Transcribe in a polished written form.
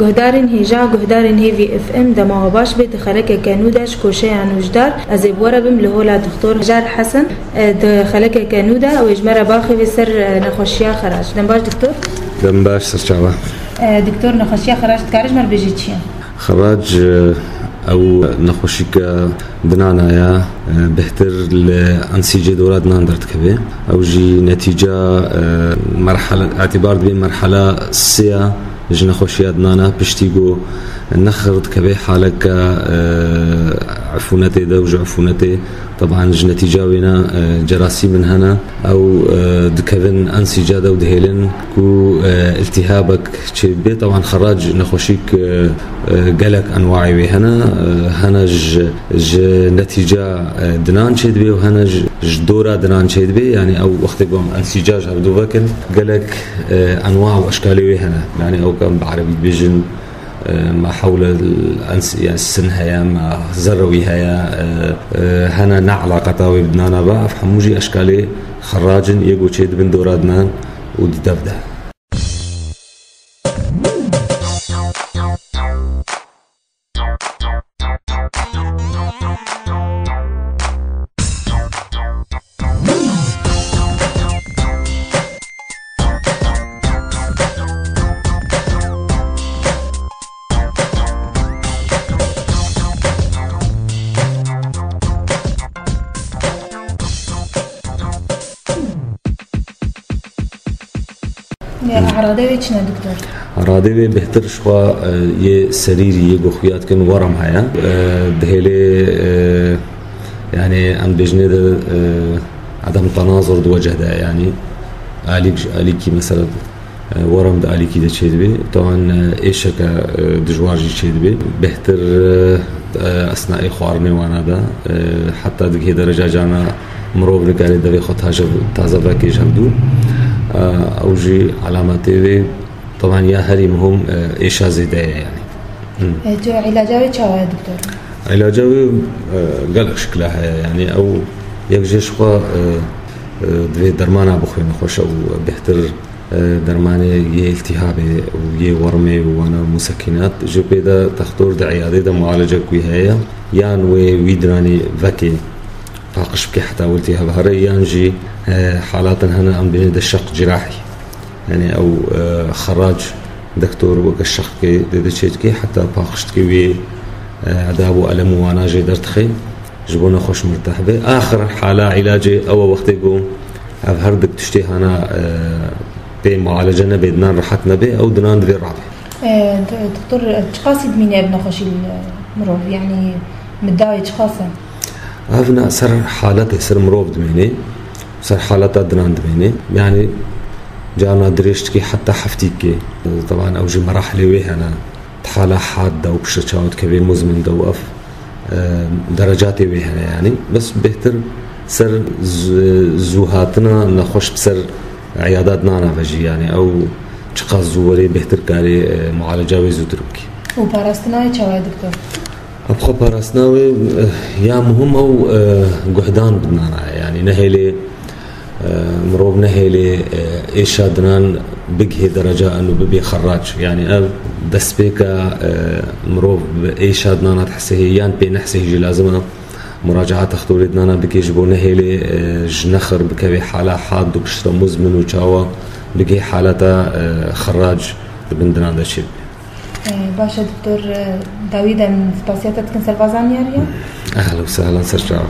گهدارن هیجا گهدارن هیوی اف ام دماغ باش بيت خلك كانوداش كوشي عن وجدار ازيب وربم لهولا دكتور جار حسن خلك كانودا ويجمر باخي بسر نخوشيا خراج دم باش دكتور دم باش سرچاوا دكتور نخوشيا خراج تكارج مر بيجيتشي خراج او نخوشيك دنانايا بهتر لانسيجي دورات ناندرت كبي او جي نتيجه مرحله اعتبار بين مرحله سيا جي نخوشيا دنانا بشتيغو نخرد كبي حالك عفونتي دوج عفونتي طبعا نتيجة وينا جراسي من هنا او دكفن انسجادة ودهيلن كو التهابك بي طبعا خراج نخوشيك قلق انواعي بي هنا نتيجة دنان شيد بي وهنا دورة دنان شيد بي يعني او وقت قوم انسجاج هبدو بكن قلق انواع واشكالي بي هنا يعني او كان بعربي بيجن ما حول يعني السن هيا ما زروي هيا هنا نعلاقة وبدنا بقى فحموجي أشكالي خراجن يجو تشيد بن دورادنا ودفده أعراضي وشنا دكتور؟ أعراضي بهتر شوا يه سريري يجو خيات كن ورم هيا دهيلي يعني عم بيجني ده عدم تناظر دوجه ده يعني عليكي مثلا ورم ده عليكي ده شيء بي طبعا إيش دجواجي شيء بي بهتر أثناء خوارني وانا ده حتى دقيه درجة جانا مروب نقالي ده بيخط هاجر تازه باكيج همدو او جي علاماتي طبعا يا هري مهم ايش زياده يعني جو علاجاوي تشاو يا دكتور علاجاوي قال شكلها يعني او يجي شقا دوي درمانا بخوي نخوش او بهتر درماني يه التهابي ويه ورمي وانا مسكنات جو بيدا تختور دا عيادي دا معالجه كوي هيا يان ويدراني فاكي طاقش بكي حتى والتهاب هري يانجي حالات هنا عم بين الشق جراحي يعني او خراج دكتور وقشق كي دشيت حتى باقشت كي عذاب والم وانا جي درتخي جبونا خوش مرتاح به اخر حاله علاجي او وقت يقوم هردك تشتي هنا بمعالجه بدنا راحتنا به او دنان ذي رابع دكتور تقاصد مين ابن خوش المرض يعني مداوي تقاسم هفنا صار حالته صار مروف دميني صار حالته دنان دميني يعني جانا دريشتكي حتى حفتيكي طبعا اوجي مراحل ويهنا حالة حادة وبشتشاوت كبير مزمن دوقف درجاتي ويهنا يعني بس بهتر صار زوهاتنا نخش بسر عياداتنا انا فجي يعني او تشخاص زوري بهتر كاري معالجة ويزودربكي وباراستناي تشاوي دكتور أبخو باراسناوي يا مهم أو جهدان بدنا يعني نهيلي مروب نهيلي إيش هادنان بجه درجة إنه ببي خراج يعني بس بيكا مروب إيش هادنان تحسيه يان بين حسيه لازمه مراجعات تختوري دنا بكي جبو نهيلي جنخر بكبي حالة حاد وبشرة مزمن وشاوا بجه حالته خراج بندنا هذا الشيء باشا دكتور داويدا سباسياتك كنسل بازانياريا أهلا وسهلا سرجاو